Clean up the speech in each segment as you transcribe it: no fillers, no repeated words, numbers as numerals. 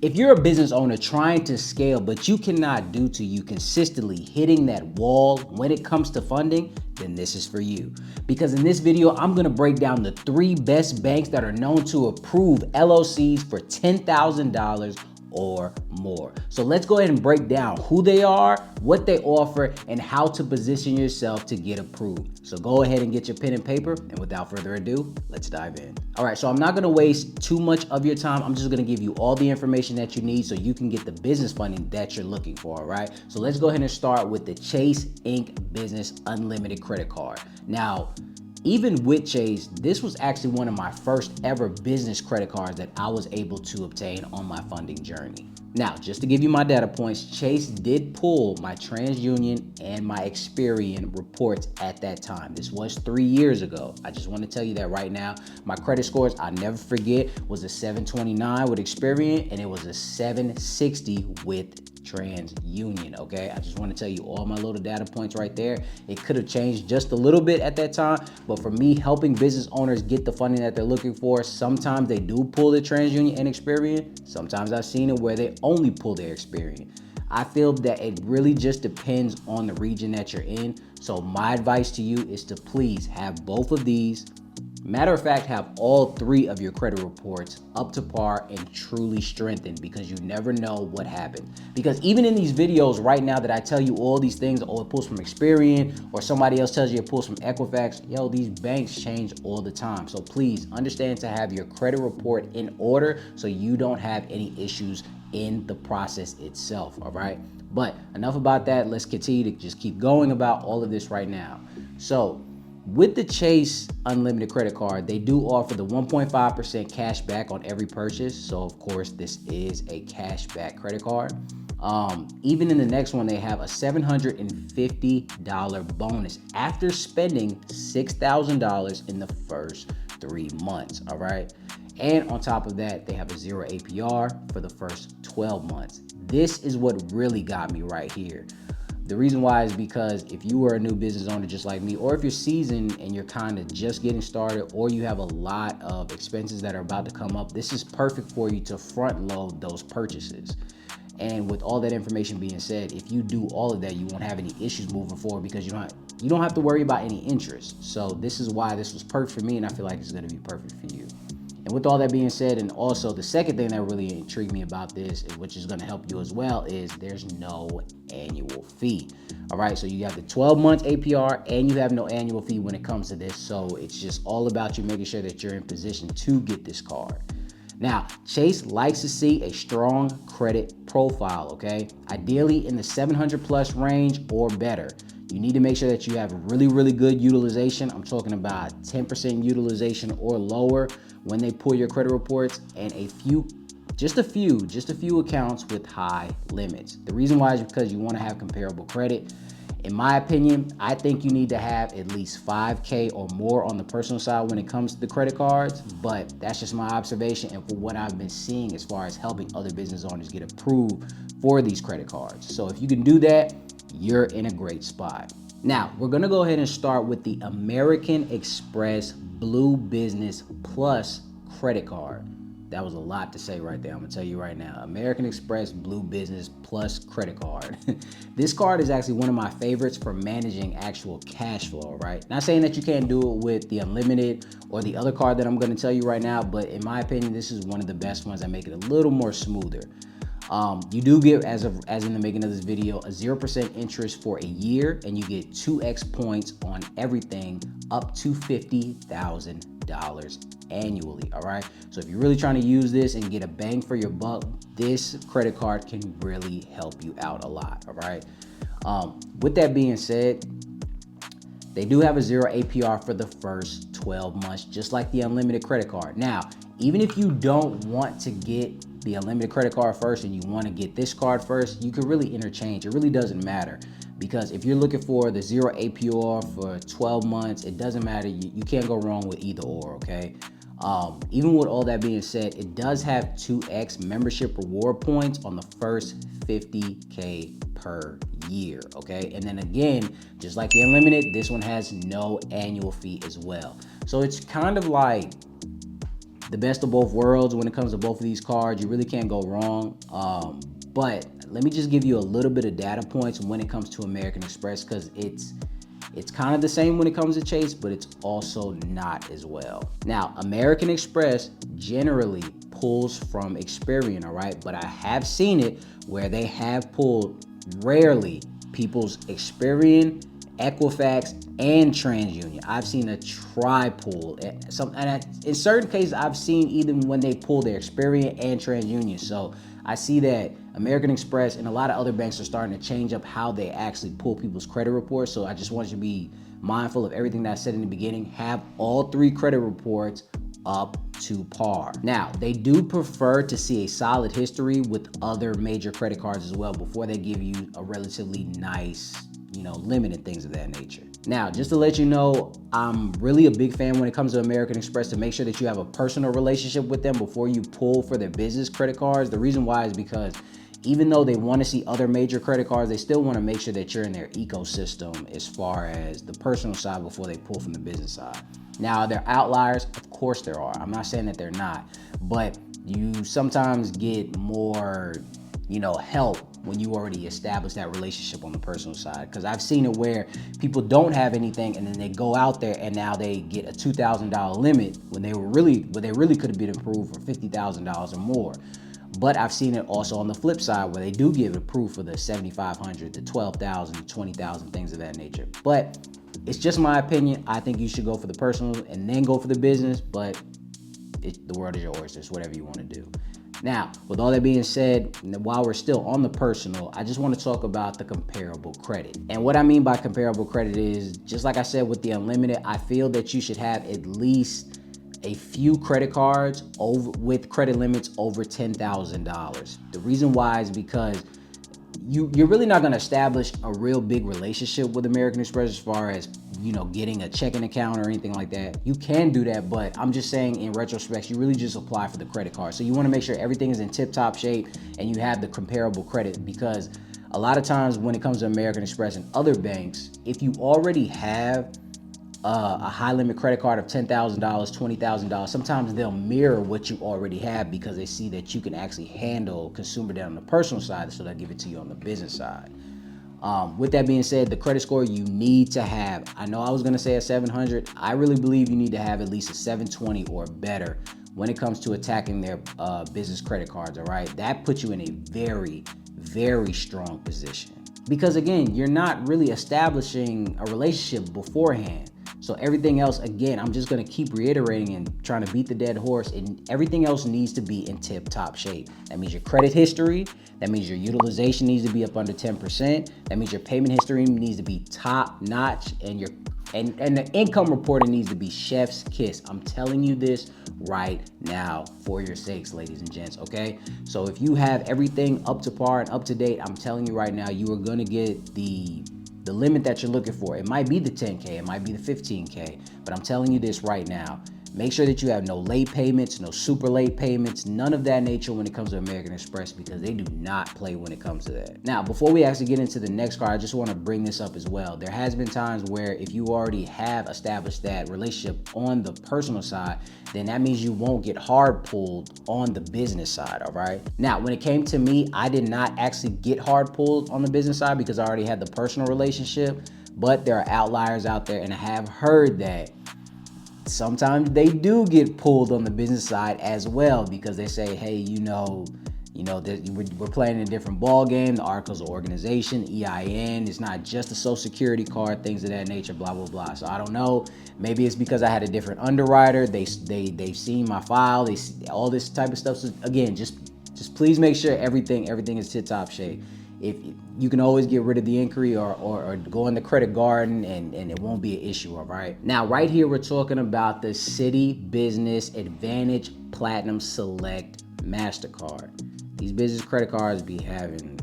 If you're a business owner trying to scale, but you cannot due to you consistently hitting that wall when it comes to funding, then this is for you. Because in this video, I'm gonna break down the 3 best banks that are known to approve LLCs for $10,000 or more. So let's go ahead and break down who they are, what they offer, and how to position yourself to get approved. So go ahead and get your pen and paper, and without further ado, let's dive in. All right, so I'm not gonna waste too much of your time. I'm just gonna give you all the information that you need so you can get the business funding that you're looking for, all right? So let's go ahead and start with the Chase Inc. Business Unlimited Credit Card. Now, even with Chase, this was actually one of my first ever business credit cards that I was able to obtain on my funding journey. Now, just to give you my data points, Chase did pull my TransUnion and my Experian reports at that time. This was 3 years ago. I just want to tell you that right now. My credit scores, I'll never forget, was a 729 with Experian, and it was a 760 with TransUnion, okay? I just want to tell you all my little data points right there. It could have changed just a little bit at that time, but for me, helping business owners get the funding that they're looking for, sometimes they do pull the TransUnion and Experian. Sometimes I've seen it where they only pull their Experian. I feel that it really just depends on the region that you're in. So my advice to you is to please have both of these. Matter of fact, have all 3 of your credit reports up to par and truly strengthened, because you never know what happened. Because even in these videos right now that I tell you all these things, oh, it pulls from Experian, or somebody else tells you it pulls from Equifax, yo, these banks change all the time. So please understand to have your credit report in order so you don't have any issues in the process itself, all right? But enough about that. Let's continue to just keep going about all of this right now. So, with the Chase Unlimited Credit Card, they do offer the 1.5% cash back on every purchase. So of course, this is a cash back credit card. Even in the next one, they have a $750 bonus after spending $6,000 in the first 3 months, all right? And on top of that, they have a 0 APR for the first 12 months. This is what really got me right here. The reason why is because if you were a new business owner just like me, or if you're seasoned and you're kind of just getting started, or you have a lot of expenses that are about to come up, this is perfect for you to front load those purchases. And with all that information being said, if you do all of that, you won't have any issues moving forward, because you don't have to worry about any interest. So this is why this was perfect for me, and I feel like it's going to be perfect for you. And with all that being said, and also the second thing that really intrigued me about this, which is going to help you as well, is there's no annual fee. All right, so you have the 12 months APR and you have no annual fee when it comes to this. So it's just all about you making sure that you're in position to get this card. Now, Chase likes to see a strong credit profile, okay? Ideally in the 700 plus range or better. You need to make sure that you have really, really good utilization. I'm talking about 10% utilization or lower when they pull your credit reports, and just a few accounts with high limits. The reason why is because you want to have comparable credit. In my opinion, I think you need to have at least 5K or more on the personal side when it comes to the credit cards, but that's just my observation and for what I've been seeing as far as helping other business owners get approved for these credit cards. So if you can do that, you're in a great spot. Now, we're gonna go ahead and start with the American Express Blue Business Plus credit card. That was a lot to say right there. I'm gonna tell you right now, American Express Blue Business Plus credit card. This card is actually one of my favorites for managing actual cash flow, right? Not saying that you can't do it with the Unlimited or the other card that I'm gonna tell you right now, but in my opinion, this is one of the best ones that make it a little more smoother. You do get, as in the making of this video, a 0% interest for a year, and you get 2x points on everything up to $50,000 annually, all right? So if you're really trying to use this and get a bang for your buck, this credit card can really help you out a lot, all right? With that being said, they do have a 0 APR for the first 12 months, just like the Unlimited credit card. Now, even if you don't want to get the Unlimited credit card first and you want to get this card first, you can really interchange. It really doesn't matter, because if you're looking for the 0 APR for 12 months, it doesn't matter. You can't go wrong with either or, okay? Even with all that being said, it does have 2x membership reward points on the first 50K per year, okay? And then again, just like the Unlimited, this one has no annual fee as well. So it's kind of like the best of both worlds when it comes to both of these cards. You really can't go wrong. But let me just give you a little bit of data points when it comes to American Express, because it's kind of the same when it comes to Chase, but it's also not as well. Now, American Express generally pulls from Experian, all right? But I have seen it where they have pulled rarely people's Experian, Equifax, and TransUnion. I've seen a tri-pull. In certain cases, I've seen even when they pull their Experian and TransUnion. So I see that American Express and a lot of other banks are starting to change up how they actually pull people's credit reports. So I just want you to be mindful of everything that I said in the beginning. Have all 3 credit reports up to par. Now, they do prefer to see a solid history with other major credit cards as well before they give you a relatively nice, limit and things of that nature. Now, just to let you know, I'm really a big fan when it comes to American Express to make sure that you have a personal relationship with them before you pull for their business credit cards. The reason why is because even though they want to see other major credit cards, they still want to make sure that you're in their ecosystem as far as the personal side before they pull from the business side. Now, are there outliers? Of course there are. I'm not saying that they're not, but you sometimes get more, help when you already establish that relationship on the personal side. Because I've seen it where people don't have anything and then they go out there and now they get a $2,000 limit when they really could have been approved for $50,000 or more. But I've seen it also on the flip side where they do give it approved for the $7,500, the $12,000, the $20,000, things of that nature. But it's just my opinion. I think you should go for the personal and then go for the business, but the world is your oyster. It's whatever you want to do. Now, with all that being said, while we're still on the personal, I just want to talk about the comparable credit. And what I mean by comparable credit is, just like I said with the unlimited, I feel that you should have at least a few credit cards with credit limits over $10,000. The reason why is because you're really not going to establish a real big relationship with American Express as far as, getting a checking account or anything like that. You can do that, but I'm just saying in retrospect, you really just apply for the credit card. So you want to make sure everything is in tip-top shape and you have the comparable credit, because a lot of times when it comes to American Express and other banks, if you already have a high limit credit card of $10,000, $20,000, sometimes they'll mirror what you already have because they see that you can actually handle consumer debt on the personal side, so they'll give it to you on the business side. With that being said, the credit score you need to have, I know I was going to say a 700. I really believe you need to have at least a 720 or better when it comes to attacking their business credit cards, all right? That puts you in a very, very strong position. Because again, you're not really establishing a relationship beforehand. So everything else, again, I'm just going to keep reiterating and trying to beat the dead horse, and everything else needs to be in tip-top shape. That means your credit history, that means your utilization needs to be up under 10%, that means your payment history needs to be top-notch, and the income reporting needs to be chef's kiss. I'm telling you this right now for your sakes, ladies and gents, okay? So if you have everything up to par and up to date, I'm telling you right now, you are going to get the limit that you're looking for. It might be the 10K, it might be the 15K, but I'm telling you this right now. Make sure that you have no late payments, no super late payments, none of that nature when it comes to American Express, because they do not play when it comes to that. Now, before we actually get into the next card, I just want to bring this up as well. There has been times where if you already have established that relationship on the personal side, then that means you won't get hard pulled on the business side, all right? Now, when it came to me, I did not actually get hard pulled on the business side because I already had the personal relationship, but there are outliers out there, and I have heard that sometimes they do get pulled on the business side as well, because they say, hey, we're playing a different ball game. The articles of organization, EIN, it's not just a social security card, things of that nature, blah, blah, blah. So I don't know. Maybe it's because I had a different underwriter. They've seen my file. They see all this type of stuff. So again, just please make sure everything is tip-top shape. If you can always get rid of the inquiry or go in the credit garden and it won't be an issue, all right? Now, right here, we're talking about the Citi Business Advantage Platinum Select MasterCard. These business credit cards be having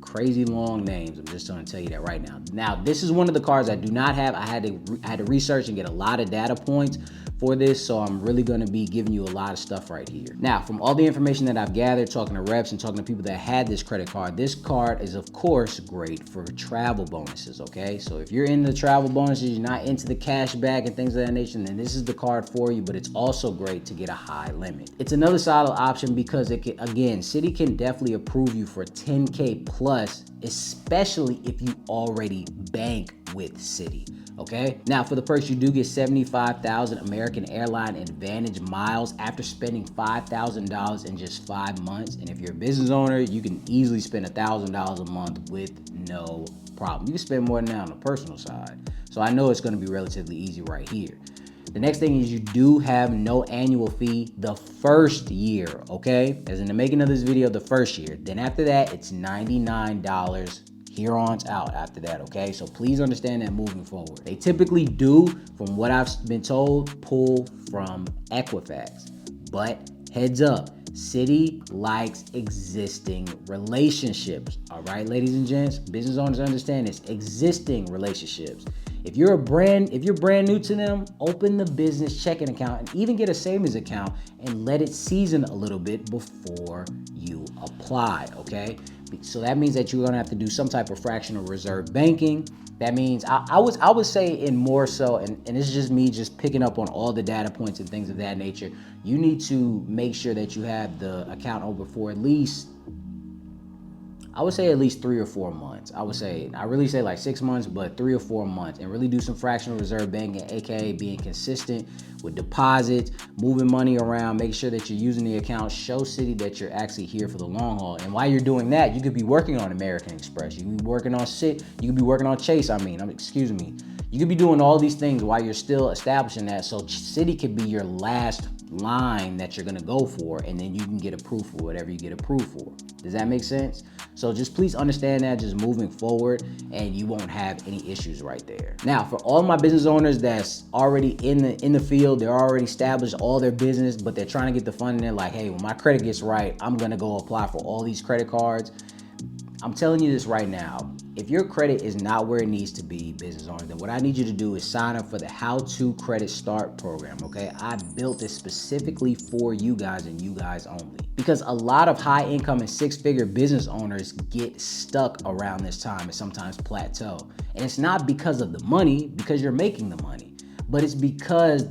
crazy long names. I'm just going to tell you that right now. Now, this is one of the cards I do not have. I had to research and get a lot of data points for this, so I'm really gonna be giving you a lot of stuff right here. Now, from all the information that I've gathered, talking to reps and talking to people that had this credit card is of course great for travel bonuses, okay? So if you're into travel bonuses, you're not into the cash back and things of that nature, then this is the card for you, but it's also great to get a high limit. It's another solid option because it can, again, Citi can definitely approve you for 10K plus, especially if you already bank with Citi. Okay. Now, for the perks, you do get 75,000 American Airline Advantage miles after spending $5,000 in just 5 months. And if you're a business owner, you can easily spend $1,000 a month with no problem. You can spend more than that on the personal side. So I know it's going to be relatively easy right here. The next thing is you do have no annual fee the first year, okay? As in the making of this video, the first year. Then after that, it's $99 here on out after that, okay? So please understand that moving forward. They typically do, from what I've been told, pull from Equifax. But heads up, Citi likes existing relationships, all right, ladies and gents? Business owners understand this, existing relationships. If you're brand new to them, open the business checking account and even get a savings account and let it season a little bit before you apply, okay? So that means that you're gonna have to do some type of fractional reserve banking. That means I would say in more so, and this is just me just picking up on all the data points and things of that nature, you need to make sure that you have the account open for at least, I would say at least 3 or 4 months. I really say like 6 months, but 3 or 4 months, and really do some fractional reserve banking, AKA being consistent with deposits, moving money around, make sure that you're using the account, show Citi that you're actually here for the long haul. And while you're doing that, you could be working on American Express, you could be working on you could be working on Chase, excuse me. You could be doing all these things while you're still establishing that, so Citi could be your last line that you're gonna go for, and then you can get approved for whatever you get approved for. Does that make sense? So just please understand that just moving forward, and you won't have any issues right there. Now, for all my business owners that's already in the field, they're already established all their business, but they're trying to get the funding, they're like, hey, when my credit gets right, I'm gonna go apply for all these credit cards. I'm telling you this right now. If your credit is not where it needs to be, business owner, then what I need you to do is sign up for the How to Credit Start program, okay? I built this specifically for you guys and you guys only. Because a lot of high income and 6-figure business owners get stuck around this time and sometimes plateau. And it's not because of the money, because you're making the money, but it's because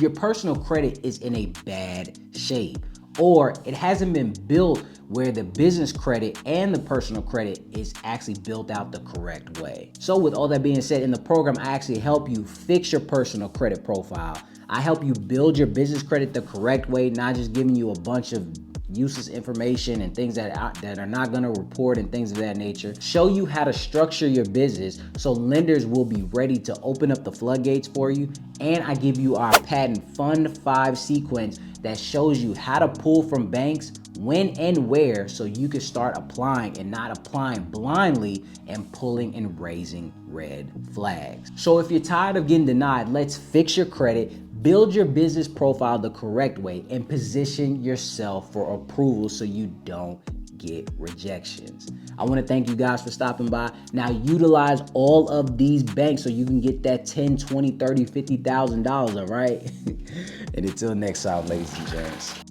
your personal credit is in a bad shape, or it hasn't been built where the business credit and the personal credit is actually built out the correct way. So with all that being said, in the program, I actually help you fix your personal credit profile. I help you build your business credit the correct way, not just giving you a bunch of useless information and things that are not gonna report and things of that nature. Show you how to structure your business so lenders will be ready to open up the floodgates for you. And I give you our patent Fund 5 sequence that shows you how to pull from banks, when and where, so you can start applying and not applying blindly and pulling and raising red flags. So if you're tired of getting denied, let's fix your credit, build your business profile the correct way, and position yourself for approval so you don't get rejections. I want to thank you guys for stopping by. Now utilize all of these banks so you can get that $10, $20, $30, $50,000, all right? And until next time, ladies and gents.